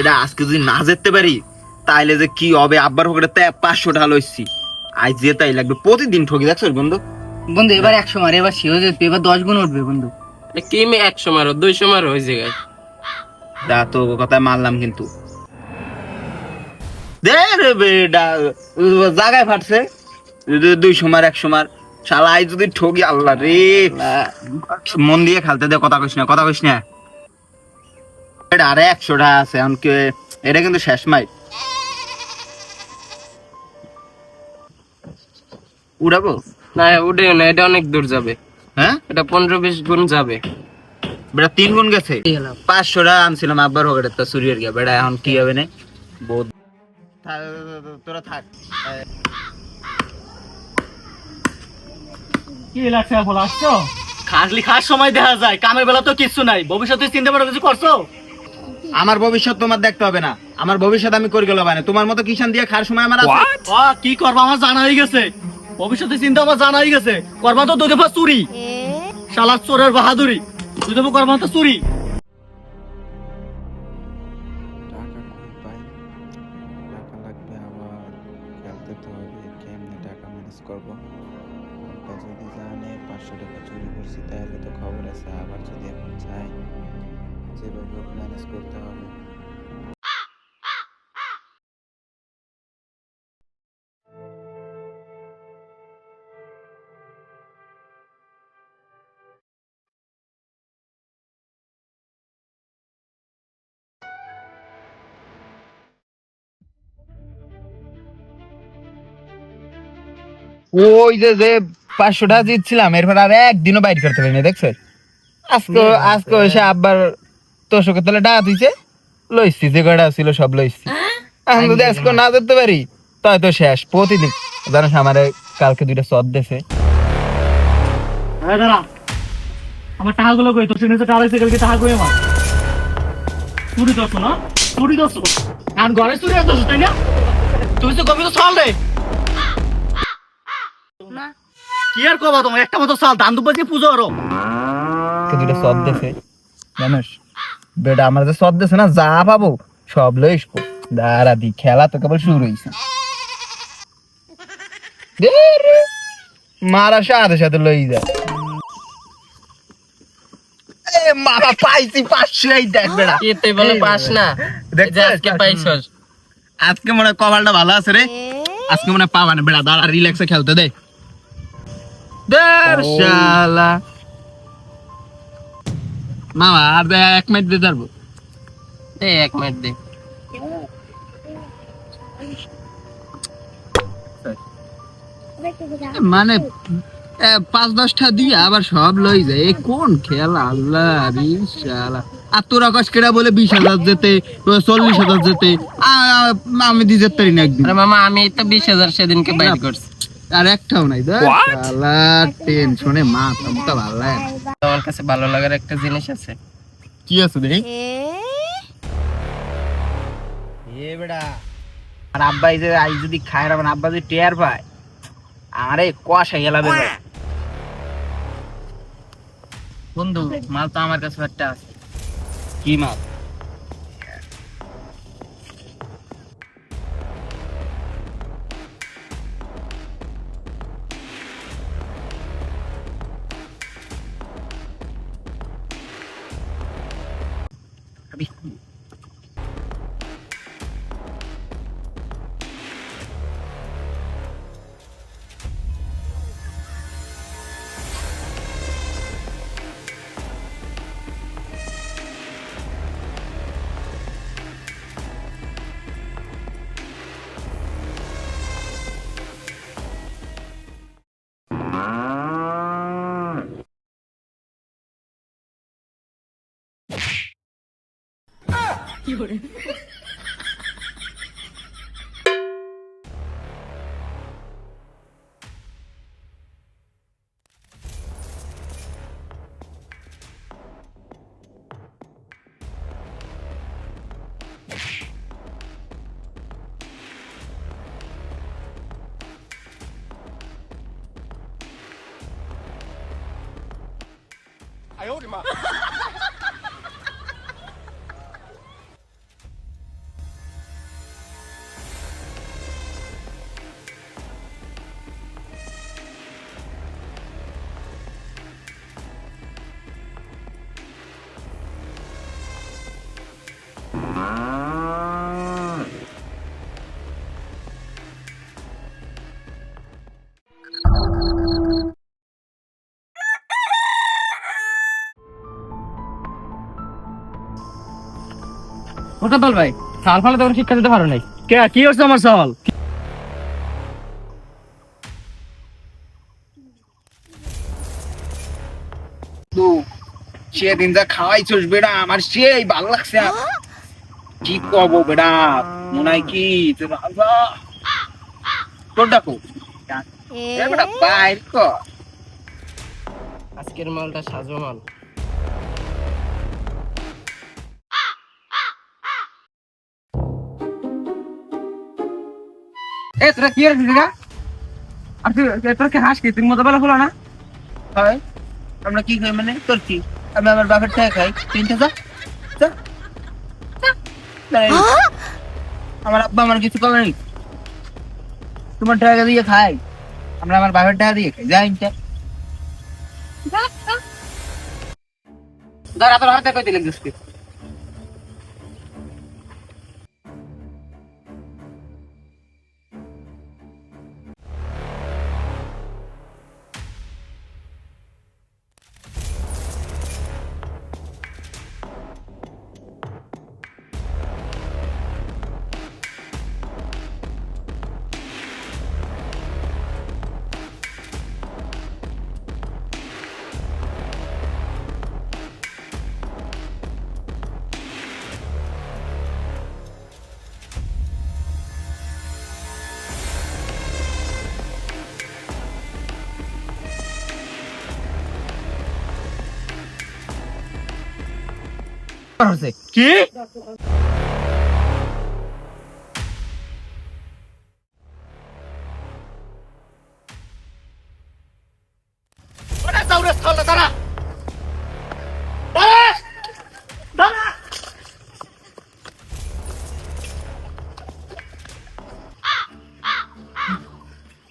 এটা আজকে যদি না যেতে পারি তাইলে যে কি হবে। আব্বার পকেটে 500 টাকা লইছি, আজ যে তাই লাগবে। প্রতিদিন ঠকি দেখছো বন্ধু। বন্ধু এবার 100 মারে, এবার শিও যেতে, এবার 10 গুণ উঠবে বন্ধু। কি মে 100 মারো 200 মারো হয়ে যায়। দা তো কথায় মারলাম কিন্তু দে রে বেডা জায়গায় ফাটছে। 200 মার 100 মার শালা, আজ যদি ঠকি আল্লাহ রে। মন দিয়ে খেলতে দে, কথা কইস না, কথা কইস না। এটা আরে 100 টাকা আছে আমাকে, এটা কিন্তু শেষ মাই। উড়াবো না উঠে না, এটা অনেক দূর যাবে। হ্যাঁ এটা 15-20 গুণ যাবে। বেটা 3 গুণ গেছে। 500 টাকা আনছিলাম আব্বার পকেটে, তো চুরি গিয়া বেটা এখন কি হবে না। বহুত তোরা থাক। কি লাগছে বলো, আসছো? খাসলি খাস সময় দেখা যায়, কামের বেলা তো কিছু নাই। ভবিষ্যতে চিন্তা ভাবনা কিছু করছো? আমার ভবিষ্যৎ তোমার দেখতে হবে না, আমার ভবিষ্যৎ আমি করে গেলাম। তোমার মতো কিষান দিয়ে খার সময় আমার আছে? কি করবা আমার জানা হয়ে গেছে, ভবিষ্যতে চিন্তা আমার জানা হয়ে গেছে। করবা তো 2 দফা চুরি, শালা চোরের বাহাদুরি। 2 দফা করবা তো চুরি। টাকা কই পাই? টাকা লাগবে, আবার খেলতে তো হবে। কেমনে টাকা ম্যানেজ করবো? আব্বা যদি জানে 500 টাকা চুরি করছি তাহলে তো খবর আছে। আবার যদি এখন চাই, যেভাবে ম্যানেজ করতে হবে। ওই যে যে 500 টাকা জিতছিলাম, এরপর আর একদিনও বাইর করতে পারিনি দেখছো। আজকে আজকে এসে আব্বার তোষকের তলে টাকা দিয়েছে, লইছি যে কটা ছিল সব লইছি। এখন যদি আজকে না ধরতে পারি তাই তো শেষ। প্রতিদিন জানিস আমারে কালকে 2টা চট দিয়েছে। দাঁড়া, আমার টাকাগুলো কই? তোর সিগনেচার টাকা আছে, কালকে টাকা কই আমার? চুরি করছো না? চুরি করছো? আর ঘরে চুরি করছো তাই না? তুই তো কবি তো চাল রে। কি আর করবা তোমার, একটা মতো চাল ধান দুপাশে পুজো করো। 2টা চট দিয়েছে জানিস বেটা, আমার যে চট দিয়েছে না, যা পাবো সব লইসবো। দাঁড়া দি, খেলা তো কেবল শুরু হয়েছে। মারা সাথে সাথে লই যায়। মারা পাইছি 500, এই দেখ বেড়া। কি তুই বলে পাস না? দেখছিস? আজকে পাইছস। আজকে মনে হয় কপালটা ভালো আছে রে, আজকে মনে হয় পাবা না বেড়া। দাঁড়া রিল্যাক্সে খেলতে দে। শালা মামা আর 1 মিনিট দিয়ে যাবো। দে 1 মিনিট দে। মানে 5-10টা দিয়ে আবার সব লই যায়। এই কোন খেলা আল্লাহ রে শালা। আর তোরা কস কেডা বলে 20,000 যেতে, 40,000 যেতে, আমি দিয়ে যেতে পারি না একদিন। আরে মামা আমি তো 20,000 সেদিনকে বাইর করছি। আর একটাও নাই। শালা টেনশনে মাথা মুথা ভালো লাগে না। আমার কাছে ভালো লাগার একটা জিনিস আছে। কি আছে দেখি? এ বেড়া, আর আব্বা এই যে আই যদি খায়, আর আব্বা যদি টেয়ার পায়, আরে কষা গেলাবে ভাই। বন্ধু মাল তো আমার কাছে একটা আছে। কি মাল? মোতাব্বর ভাই সাল ফালে তখন শিক্ষা দিতে পারো নাই। কে কি হচ্ছে আমার সওয়াল? তো সেদিন যা খাওয়াইছস বেড়া আমার সেই ভালো লাগছে। কি কব বেড়া, মনে হয় কি তোর ডাকো বেড়া বাইর কর। আজকের মালটা সাজো মাল। এ তোরা কি হয়েছিস গা? আর তুই তোর কি হাস কি তুই মোতাবেলা হলো না? হয় আমরা কি খাই মানে তোর কি? আমি আমার বাপের টাকা খাই, তিনটা যা যা, যা। নাই, আমার আব্বা আমার কিছু করে নি, তোমার টাকা দিয়ে খাই, আমরা আমার বাপের টাকা দিয়ে খাই। যাই ধর তোর হাতে কই দিলে দিস কি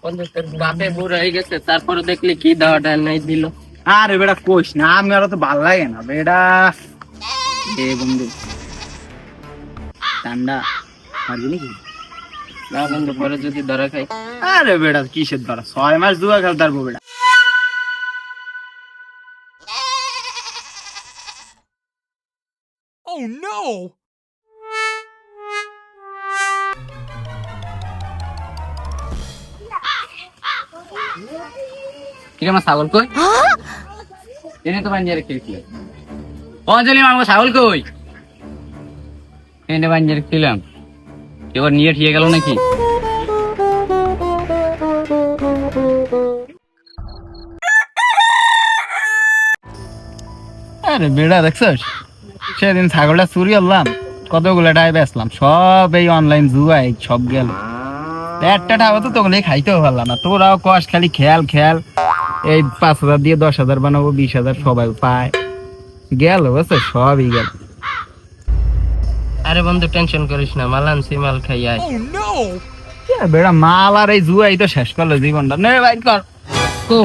বন্ধু তোর বাপে বুড়ো হয়ে গেছে, তারপরে দেখলি কি দাওয়াটা নাই দিল। আরে বেটা কোষ না, আমি আর তো ভাল লাগে না বেটা। এ বন্ধু ঠান্ডা পারবি নাকি? না বন্ধু, পরে যদি ধরা খাই। আরে বেটা কিসের দ্বারা 6 মাস জুয়া খেলতে পারবো বেটা। কি আমার ছাগল কই? এনে তো বানিয়ে রেখেছিল। অঞ্জলি আমার ছাগল কই? এনে বানিয়ে রেখেছিলাম, এবার নিয়ে ঠিয়ে গেল নাকি? আরে বেড়া দেখছস, সেদিন ছাগলটা চুরি করলাম, কতগুলো ডাই বেচলাম, সব এই অনলাইন জুয়াই সব গেল। একটা টাকা তো তোগুলো খাইতেও পারলাম না। তোরাও কষ খালি খেয়াল খেয়াল, এই 5,000 দিয়ে 10,000 বানাবো, 20,000 সবাই পায়, গেল বুঝছো, সবই গেল। আরে বন্ধু টেনশন করিস না, মাল আনছি, মাল খাই আয়। বেড়া মাল আর এই জুয়াই তো শেষ করলো জীবনটা। নে বাইর কর কো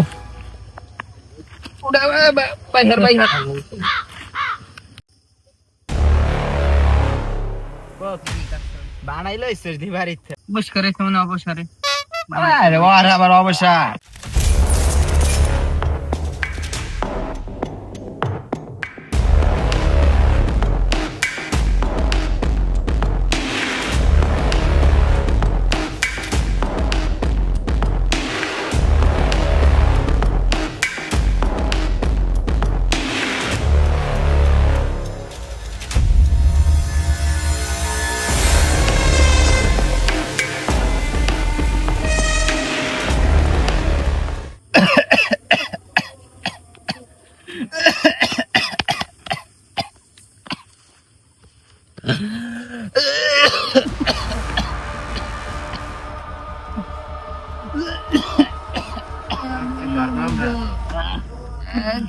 বাইর বাইর বানাইলো ইসের দিবারিতে। বস করে কেমন অবসরে আরে ওর আবার অবসর।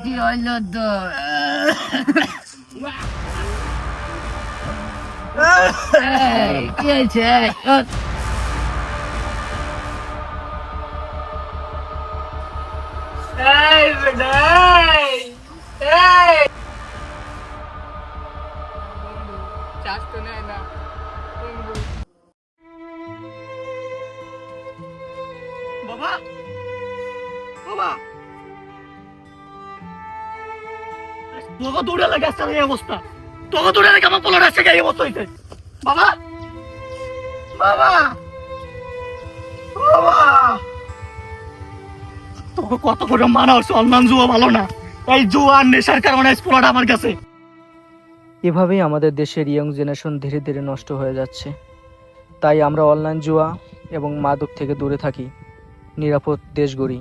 কি হইলো তো? কি হয়েছে? বাবা বাবা তোকে দৌড়ে লাগে আসতে এই অবস্থা, তোকে দৌড়ে লাগে আমার পোলার আসছে এই অবস্থা হইছে। বাবা বাবা বাবা, তোকে কত করে মানা হচ্ছে অনলাইন জুয়া ভালো না, এই জুয়া আর নেশার কারণে স্কুলটা আমার কাছে। এভাবেই আমাদের দেশের ইয়ং জেনারেশন ধীরে ধীরে নষ্ট হয়ে যাচ্ছে। তাই আমরা অনলাইন জুয়া এবং মাদক থেকে দূরে থাকি, নিরাপদ দেশ গড়ি।